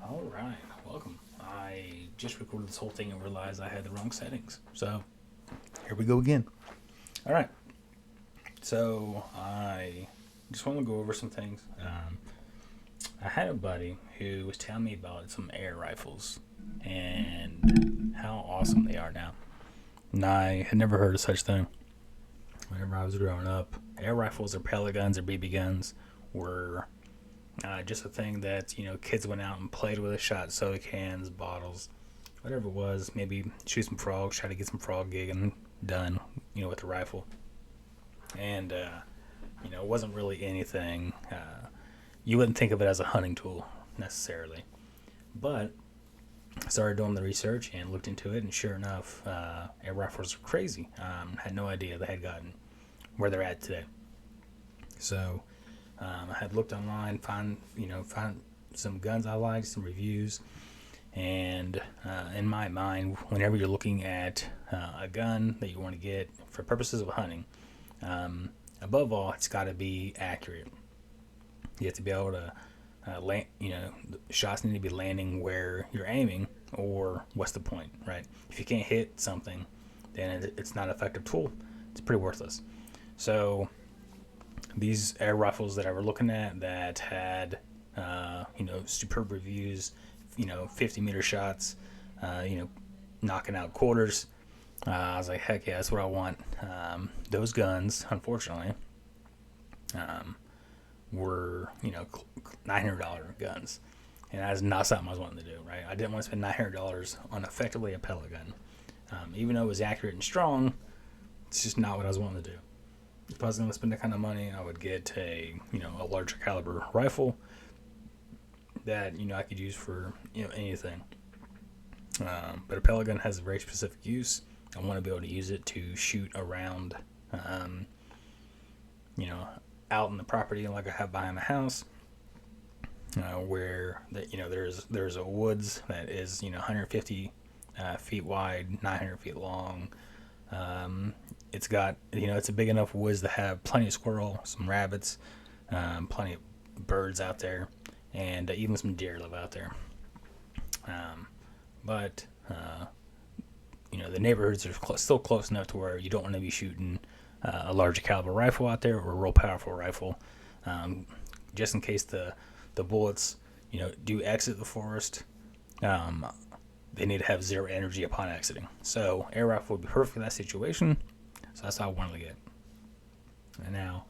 All right, welcome. I just recorded this whole thing and realized I had the wrong settings. So here we go again. All right. So I just want to go over some things. I had a buddy who was telling me about some air rifles and how awesome they are now. And I had never heard of such thing. Whenever I was growing up, air rifles or pellet guns or BB guns were just a thing that kids went out and played with. Shot soda cans, bottles, whatever it was. Maybe shoot some frogs, try to get some frog gigging done, with the rifle. And it wasn't really anything. You wouldn't think of it as a hunting tool necessarily, but I started doing the research and looked into it, and sure enough, air rifles are crazy. Had no idea they had gotten where they're at today. So I had looked online, found some guns I liked, some reviews, and in my mind, whenever you're looking at a gun that you want to get for purposes of hunting, above all, it's got to be accurate. You have to be able to land. The shots need to be landing where you're aiming, or what's the point, right? If you can't hit something, then it's not an effective tool. It's pretty worthless. So these air rifles that I were looking at that had superb reviews, 50-meter shots, knocking out quarters. I was like, heck yeah, that's what I want. Those guns, unfortunately, were $900 guns, and that's not something I was wanting to do. Right, I didn't want to spend $900 on effectively a pellet gun, even though it was accurate and strong. It's just not what I was wanting to do. If I was going to spend that kind of money, I would get a larger caliber rifle that I could use for anything. But a pellet gun has a very specific use. I want to be able to use it to shoot around, out in the property like I have behind my house, where there's a woods that is 150 feet wide, 900 feet long. It's got it's a big enough woods to have plenty of squirrel, some rabbits, plenty of birds out there, and even some deer live out there. But the neighborhoods are still close enough to where you don't want to be shooting a larger caliber rifle out there or a real powerful rifle, just in case the bullets do exit the forest. They need to have zero energy upon exiting. So air rifle would be perfect in that situation. So that's how I wanted to get. And now,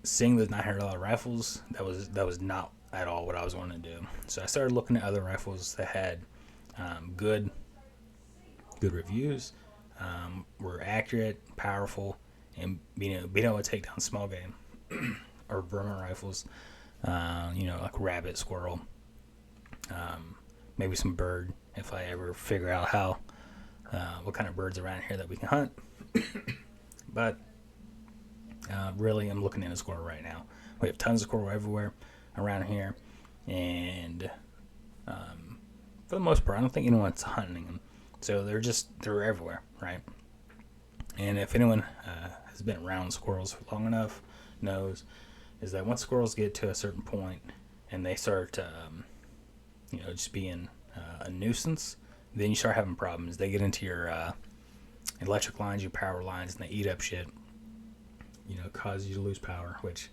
seeing those $900 rifles, that was not at all what I was wanting to do. So I started looking at other rifles that had good reviews, were accurate, powerful, and being able to take down small game or vermin rifles. Like rabbit, squirrel, maybe some bird if I ever figure out how what kind of birds around here that we can hunt. But really, I'm looking at a squirrel right now. We have tons of squirrel everywhere around here, and for the most part, I don't think anyone's hunting them. So they're everywhere, right? And if anyone has been around squirrels for long enough, knows is that once squirrels get to a certain point and they start, just being a nuisance, then you start having problems. They get into your electric lines, your power lines, and they eat up shit. Cause you to lose power, which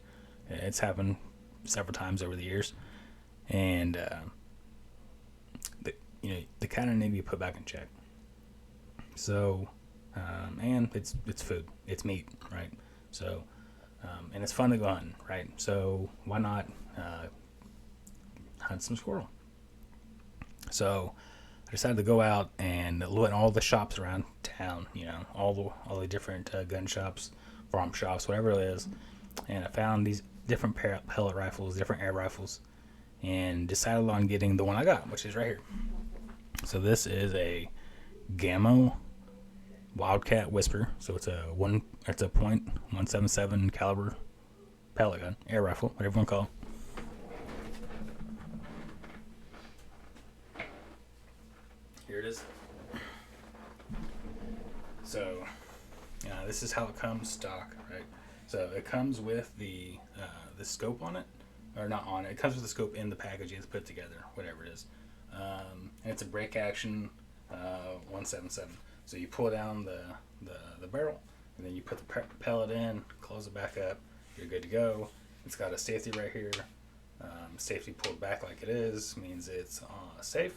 it's happened several times over the years, and they kind of need to be put back in check. So, and it's food, it's meat, right? So, and it's fun to go hunting, right? So why not hunt some squirrel? So I decided to go out and look at all the shops around town, all the different gun shops, farm shops, whatever it is, and I found these different pellet rifles, different air rifles, and decided on getting the one I got, which is right here. So this is a Gamo Wildcat Whisper. So it's a .177 caliber pellet gun, air rifle, whatever you want to call it. Here it is. So this is how it comes stock, right? So it comes with the scope on it, or not on it. It comes with the scope in the package. You have to put it together, whatever it is. And it's a break action 177. So you pull down the barrel, and then you put the pellet in, close it back up. You're good to go. It's got a safety right here. Safety pulled back like it is means it's safe.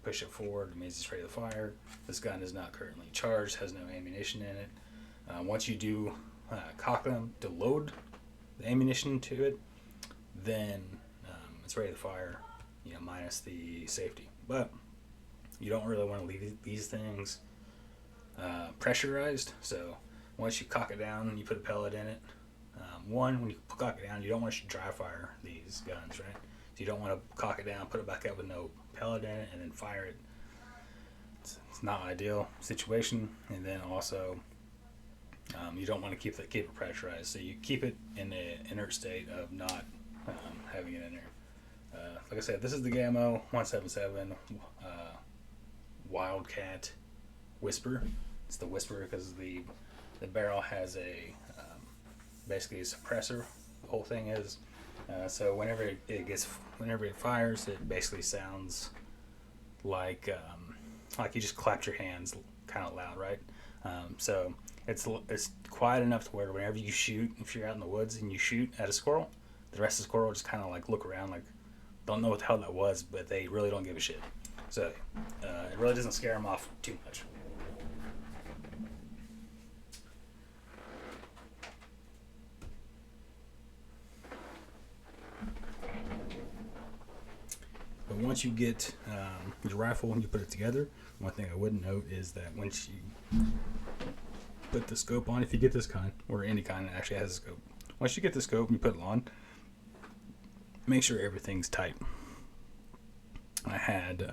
Push it forward means it's ready to fire. This gun is not currently charged, has no ammunition in it. Once you do cock them to load the ammunition to it, then it's ready to fire, minus the safety. But you don't really want to leave these things pressurized. So once you cock it down, you put a pellet in it. When you cock it down, you don't want to dry fire these guns, right? So you don't want to cock it down, put it back up with no pellet in it, and then fire it. It's not an ideal situation. And then also, you don't want to keep it pressurized. So you keep it in an inert state of not having it in there. Like I said, this is the Gamo 177 Wildcat Whisper. It's the Whisper because the barrel has a basically a suppressor. The whole thing is so whenever it fires, it basically sounds like you just clapped your hands kind of loud, right? So it's quiet enough to where whenever you shoot, if you're out in the woods and you shoot at a squirrel, the rest of the squirrel just kind of like look around, like don't know what the hell that was, but they really don't give a shit. So it really doesn't scare them off too much. But once you get your rifle and you put it together, one thing I would note is that once you put the scope on, if you get this kind, or any kind that actually has a scope, once you get the scope and you put it on, make sure everything's tight. I had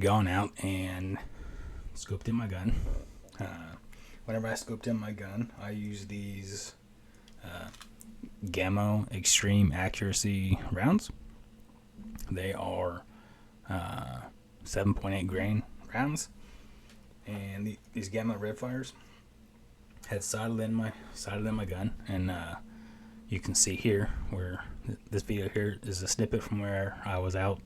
gone out and scoped in my gun. Whenever I scoped in my gun, I use these Gamo Extreme Accuracy rounds. They are 7.8 grain rounds, and these Gamo red fires had sidled in my gun, and you can see here where this video here is a snippet from where I was out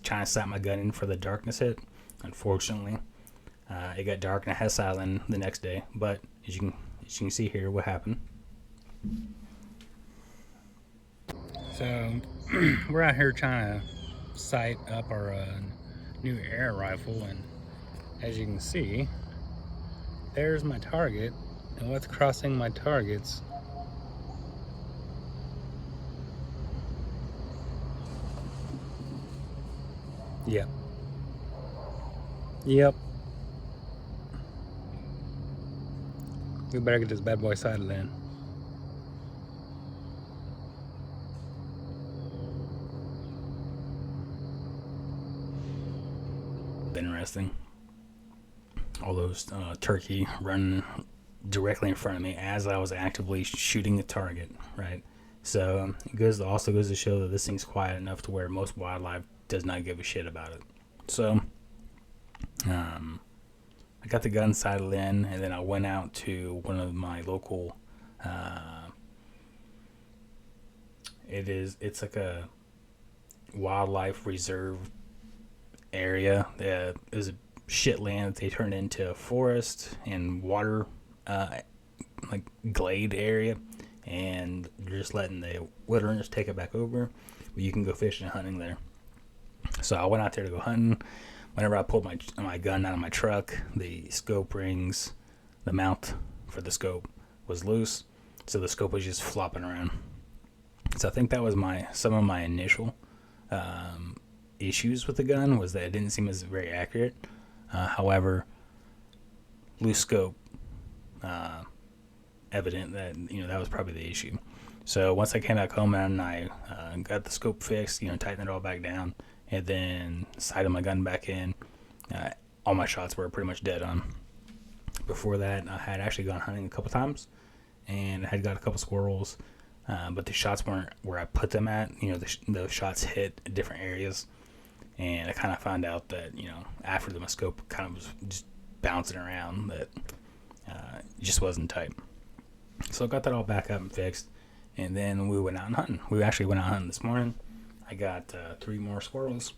trying to sight my gun in for the darkness hit. Unfortunately, it got dark and I had sidled in the next day. But as you can see here, what happened. So we're out here trying to sight up our new air rifle, and as you can see, there's my target, and what's crossing my targets? Yep. We better get this bad boy sighted in. Interesting. All those turkey running directly in front of me as I was actively shooting the target, right? So it also goes to show that this thing's quiet enough to where most wildlife does not give a shit about it. So I got the gun sighted in, and then I went out to one of my local it's like a wildlife reserve area. There's a shit land that they turned into a forest and water like glade area, and you're just letting the wilderness take it back over, but you can go fishing and hunting there. So I went out there to go hunting. Whenever I pulled my gun out of my truck, the scope rings, the mount for the scope was loose, so the scope was just flopping around. So I think that was some of my initial issues with the gun, was that it didn't seem as very accurate. However, loose scope, evident that that was probably the issue. So once I came back home and I got the scope fixed, tightened it all back down, and then sighted my gun back in, all my shots were pretty much dead on. Before that, I had actually gone hunting a couple times, and I had got a couple squirrels, but the shots weren't where I put them at. The shots hit different areas, and I kind of found out that after my scope kind of was just bouncing around, that it just wasn't tight. So I got that all back up and fixed, And then we went out hunting. We actually went out hunting this morning. I got 3 more squirrels.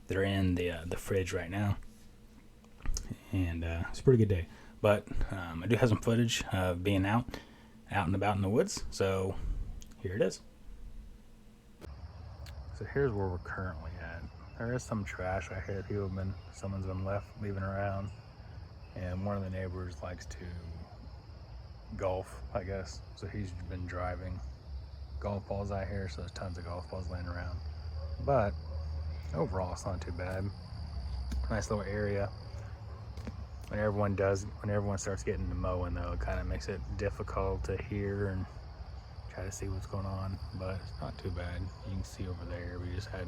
They're in the fridge right now. And it's a pretty good day. But I do have some footage of being out and about in the woods. So here it is. So here's where we're currently at. There is some trash right here. Someone's been leaving around. And one of the neighbors likes to golf, I guess. So he's been driving golf balls out here. So there's tons of golf balls laying around. But overall, it's not too bad. Nice little area. When everyone starts getting to mowing, though, it kind of makes it difficult to hear and try to see what's going on, but it's not too bad. You can see over there, we just had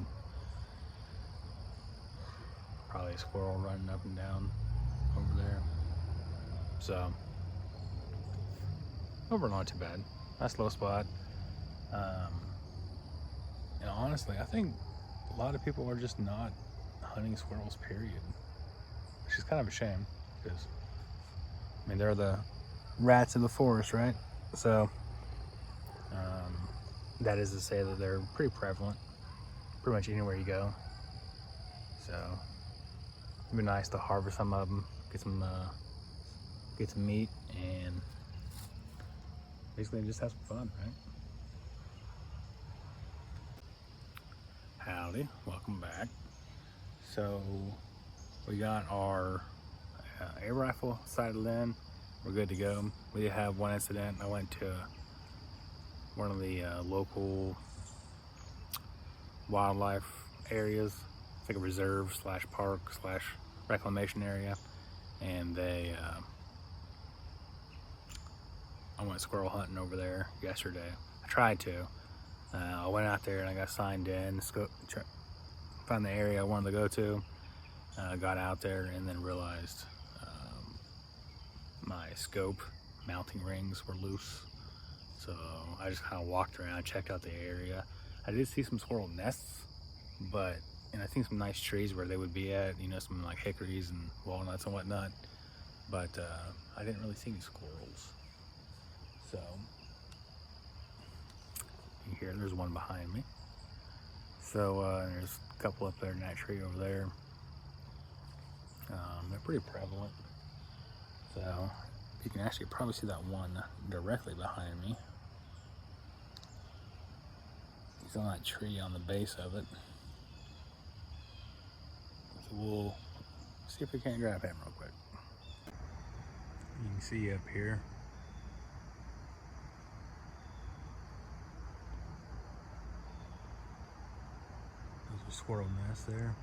probably a squirrel running up and down over there. So overall, not too bad. Nice low spot. And honestly, I think a lot of people are just not hunting squirrels, period. Which is kind of a shame, because I mean, they're the rats of the forest, right? So that is to say that they're pretty prevalent pretty much anywhere you go. So it'd be nice to harvest some of them, get some meat, and basically just have some fun, right? Howdy, welcome back. So we got our air rifle sighted in. We're good to go. We did have one incident. I went to one of the local wildlife areas. It's like a reserve / park / reclamation area, and I went squirrel hunting over there yesterday. I tried to. I went out there and I got signed in, found the area I wanted to go to, got out there, and then realized my scope mounting rings were loose. So I just kind of walked around, checked out the area. I did see some squirrel nests, and I think some nice trees where they would be at, you know, some like hickories and walnuts and whatnot. But I didn't really see any squirrels. So you can hear there's one behind me. So there's a couple up there in that tree over there. They're pretty prevalent. So you can actually probably see that one directly behind me. He's on that tree on the base of it. So we'll see if we can't grab him real quick. You can see up here. There's a squirrel nest there.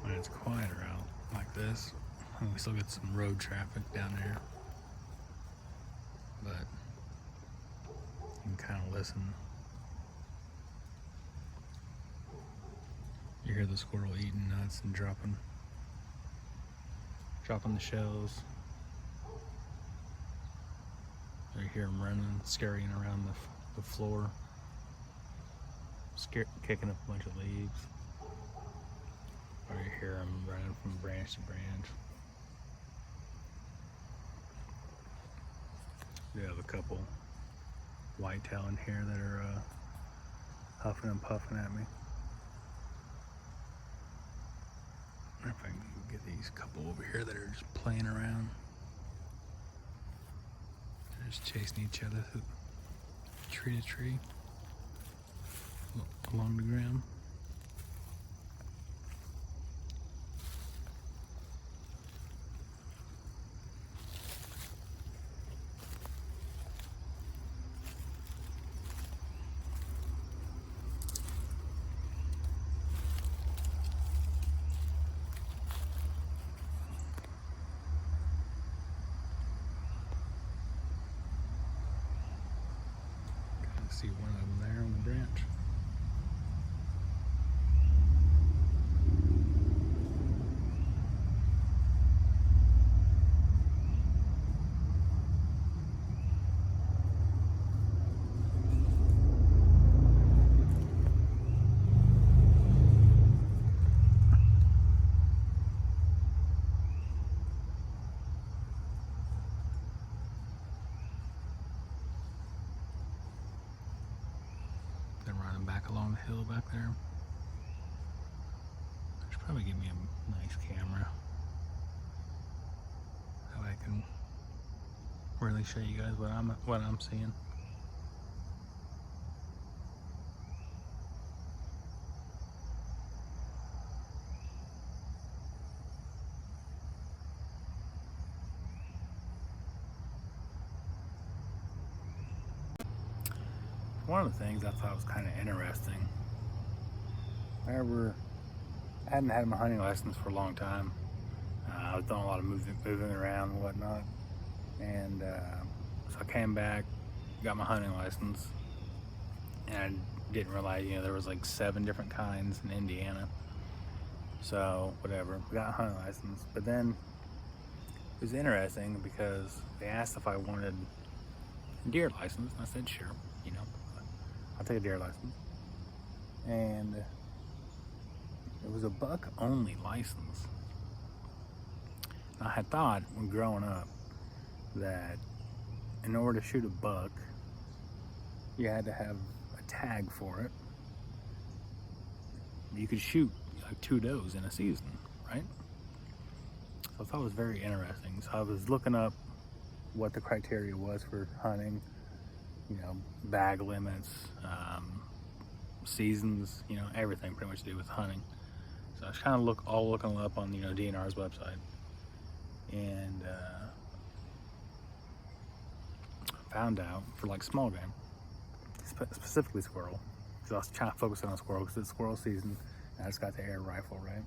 When it's quieter out like this, we still get some road traffic down there, but you can kind of listen. You hear the squirrel eating nuts and dropping the shells. You hear them running, scurrying around the floor, kicking up a bunch of leaves. Or you hear them running from branch to branch. We have a couple whitetail in here that are huffing and puffing at me. I wonder if I can get these couple over here that are just playing around. They're just chasing each other through tree to tree along the ground. See one of them there on the branch. back along the hill back there. I should probably get me a nice camera so I can really show you guys what I'm seeing. One of the things I thought was kind of interesting, I hadn't had my hunting license for a long time. I was doing a lot of moving around and whatnot, and so I came back, got my hunting license, and I didn't realize, you know, there was like 7 different kinds in Indiana. So whatever, we got a hunting license, but then it was interesting because they asked if I wanted a deer license, and I said sure, you know, I'll take a deer license. And it was a buck only license. I had thought when growing up that in order to shoot a buck, you had to have a tag for it. You could shoot like 2 does in a season, right? So I thought it was very interesting. So I was looking up what the criteria was for hunting, you know, bag limits, seasons, you know, everything pretty much to do with hunting. So I was kind of looking up on, you know, DNR's website, and found out for like small game, specifically squirrel, because I was trying to focus on squirrel because it's squirrel season, and I just got the air rifle, right?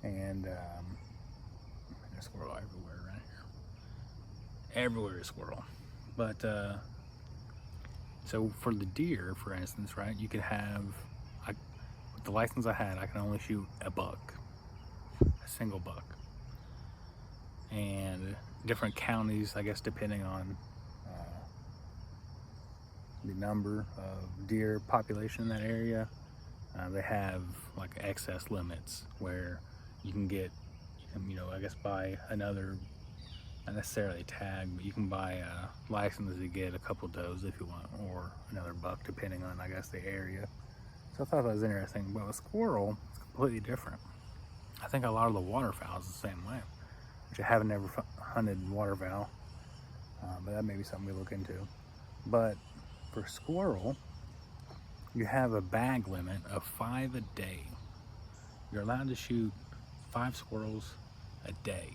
And there's squirrel everywhere right here. Everywhere is squirrel. But so for the deer, for instance, right, you could have, with the license I had, I can only shoot a buck, a single buck. And different counties, I guess, depending on the number of deer population in that area, they have like excess limits where you can get, you know, I guess buy another, not necessarily a tag, but you can buy a license to get a couple does if you want, or another buck depending on, I guess, the area. So I thought that was interesting. But with squirrel, it's completely different. I think a lot of the waterfowl is the same way, which I haven't ever hunted waterfowl, but that may be something we look into. But for squirrel, you have a bag limit of 5 a day. You're allowed to shoot 5 squirrels a day,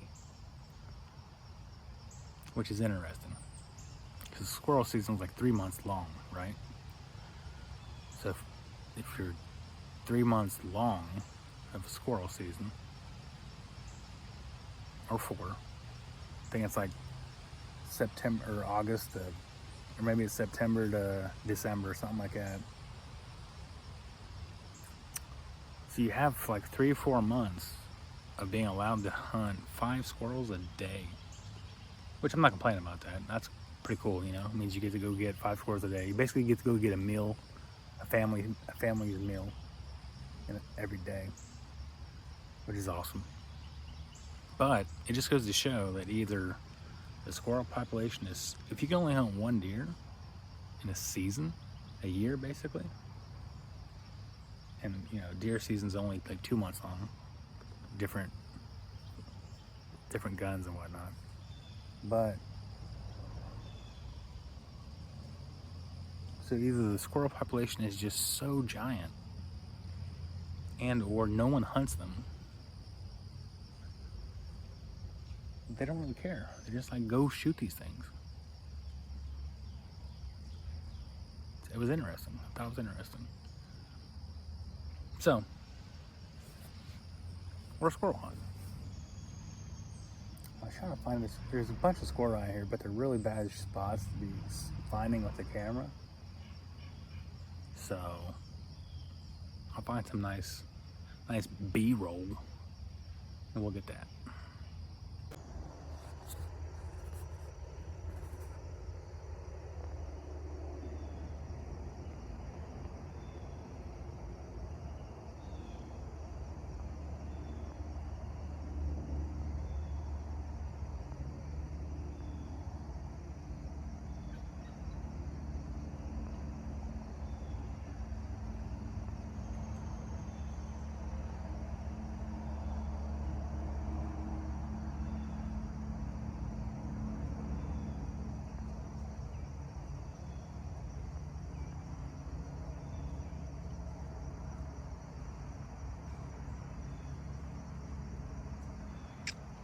which is interesting because squirrel season is like 3 months long, right? So if you're 3 months long of a squirrel season, or 4, I think it's like September or August to, or maybe it's September to December, something like that. So you have like 3 or 4 months of being allowed to hunt 5 squirrels a day, which I'm not complaining about that. That's pretty cool, you know. It means you get to go get 5 squirrels a day. You basically get to go get a meal, a family's meal every day, which is awesome. But it just goes to show that either the squirrel population is, if you can only hunt 1 deer in a season, a year basically, and you know, deer season's only like 2 months long, different guns and whatnot. But so either the squirrel population is just so giant, and or no one hunts them. They don't really care. They're just like, go shoot these things. It was interesting. I thought it was interesting. So, we're squirrel hunting. I was trying to find this. There's a bunch of squirrel out here, but they're really bad spots to be finding with the camera. So, I'll find some nice B-roll, and we'll get that.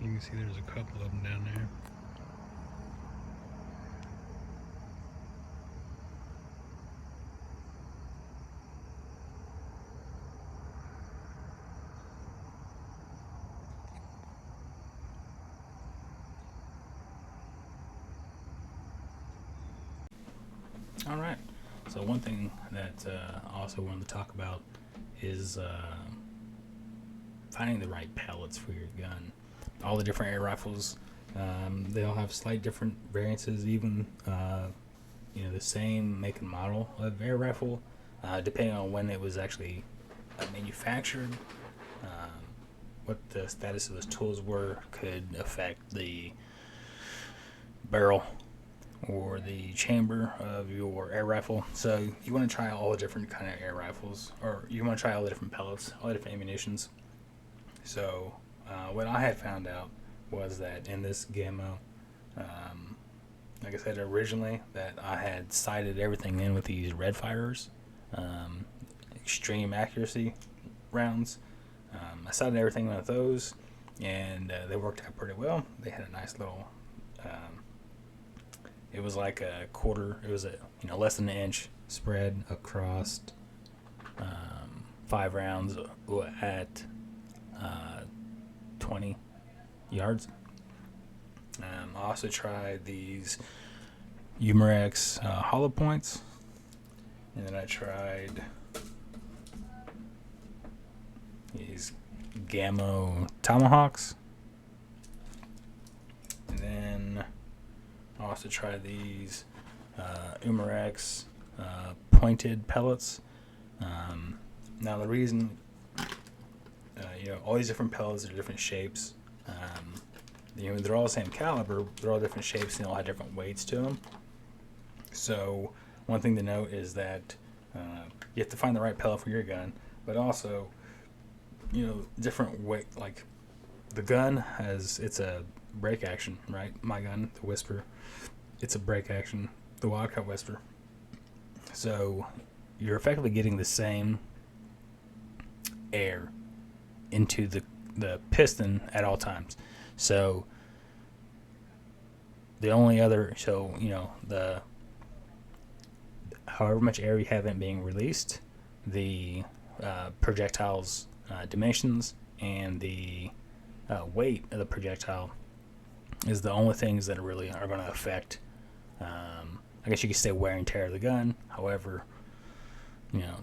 You can see there's a couple of them down there. All right. So one thing that I also wanted to talk about is finding the right pellets for your gun. All the different air rifles, they all have slight different variances. Even the same make and model of air rifle, depending on when it was actually manufactured, what the status of those tools were, could affect the barrel or the chamber of your air rifle. So you want to try all the different kind of air rifles, or you want to try all the different pellets, all the different ammunitions. So what I had found out was that in this Gamo, like I said originally, that I had sighted everything in with these red firers, extreme accuracy rounds. I sighted everything in with those, and they worked out pretty well. They had a nice little it was like a quarter. It was less than an inch spread across 5 rounds at 20 yards. I also tried these Umarex hollow points, and then I tried these Gamo tomahawks, and then I also tried these Umarex pointed pellets. Now the reason, all these different pellets are different shapes. They're all the same caliber. They're all different shapes and they all have different weights to them. So one thing to note is that you have to find the right pellet for your gun, but also, different weight. Like the gun it's a break action, right? My gun, the Whisper, it's a break action. The Wildcat Whisper. So you're effectively getting the same air into the piston at all times. So the only other, the however much air you have in being released, the projectile's dimensions and the weight of the projectile is the only things that really are going to affect, I guess you could say, wear and tear of the gun. However,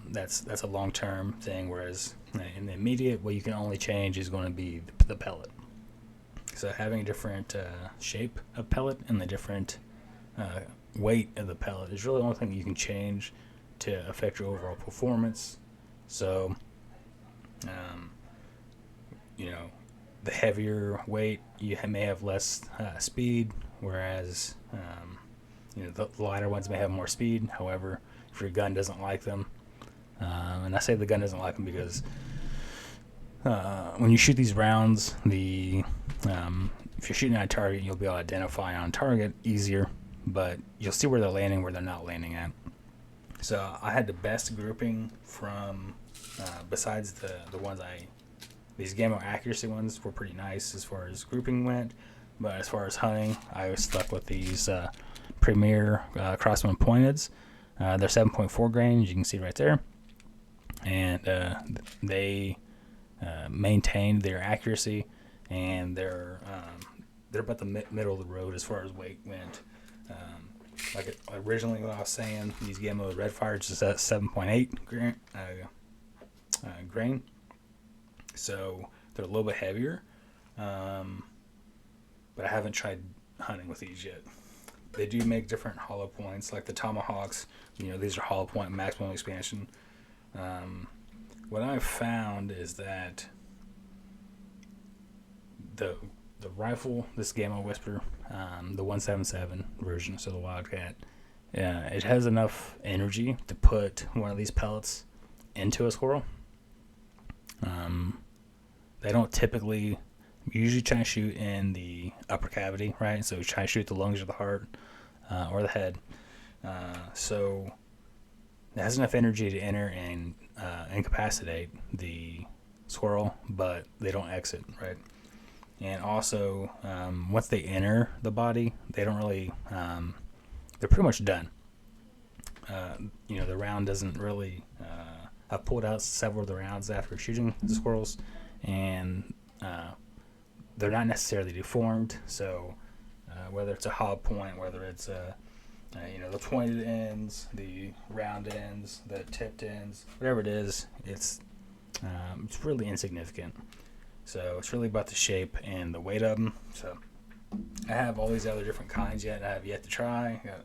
that's a long-term thing, whereas in the immediate, what you can only change is going to be the pellet. So having a different shape of pellet and the different weight of the pellet is really the only thing you can change to affect your overall performance. So, the heavier weight, you may have less speed, whereas the lighter ones may have more speed. However, if your gun doesn't like them, and I say the gun doesn't like them because when you shoot these rounds, if you're shooting at a target, you'll be able to identify on target easier, but you'll see where they're landing, where they're not landing at. So I had the best grouping from, besides the ones these Gamo accuracy ones were pretty nice as far as grouping went, but as far as hunting, I was stuck with these Premier Crossman pointeds. They're 7.4 grain, as you can see right there, and they maintained their accuracy, and they're about the middle of the road as far as weight went. Like originally what I was saying, these Gamo red fires just at 7.8 grain, so they're a little bit heavier, but I haven't tried hunting with these yet. They do make different hollow points, like the tomahawks. These are hollow point maximum expansion. What I've found is that the rifle, this Gamo Whisper, the 177 version, so the Wildcat, it has enough energy to put one of these pellets into a squirrel. They don't typically, usually try to shoot in the upper cavity, right? So we try to shoot the lungs or the heart or the head. So it has enough energy to enter and incapacitate the squirrel, but they don't exit, right? And also, once they enter the body, they don't really, they're pretty much done. The round doesn't really, I've pulled out several of the rounds after shooting the squirrels, and they're not necessarily deformed. So whether it's a hob point, whether it's the pointed ends, the round ends, the tipped ends, whatever it is, it's really insignificant. So it's really about the shape and the weight of them. So I have all these other different kinds yet. I have yet to try. Got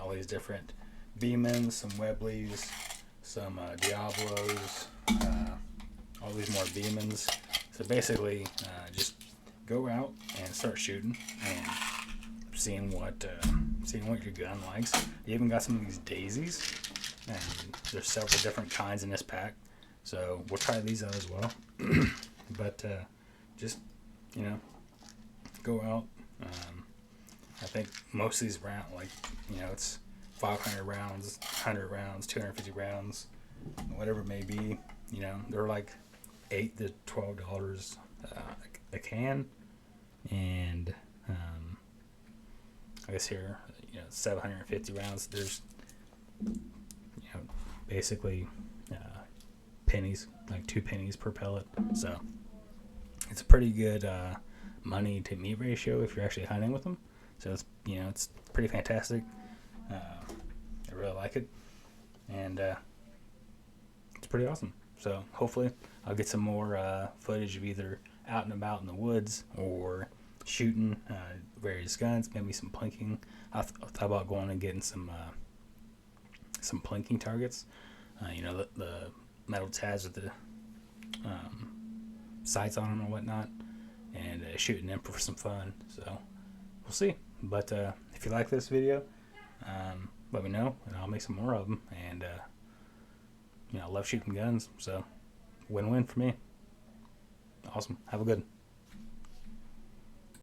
all these different Beemans, some Webleys, some Diablos, all these more Beemans. So basically, just go out and start shooting and seeing what your gun likes. You even got some of these daisies, and there's several different kinds in this pack. So we'll try these out as well. But just go out. I think most of these rounds, it's 500 rounds, 100 rounds, 250 rounds, whatever it may be. They're like $8 to $12 a can, and I guess here 750 rounds. There's basically pennies, like 2 pennies per pellet. So it's a pretty good money to meat ratio if you're actually hunting with them. So it's pretty fantastic. I really like it, and it's pretty awesome. So hopefully I'll get some more footage of either out and about in the woods or shooting various guns, maybe some plinking. I thought about going and getting some plinking targets. The metal tabs with the sights on them and whatnot, and shooting them for some fun. So we'll see. But if you like this video, let me know, and I'll make some more of them. And I love shooting guns, so win-win for me. Awesome. Have a good one.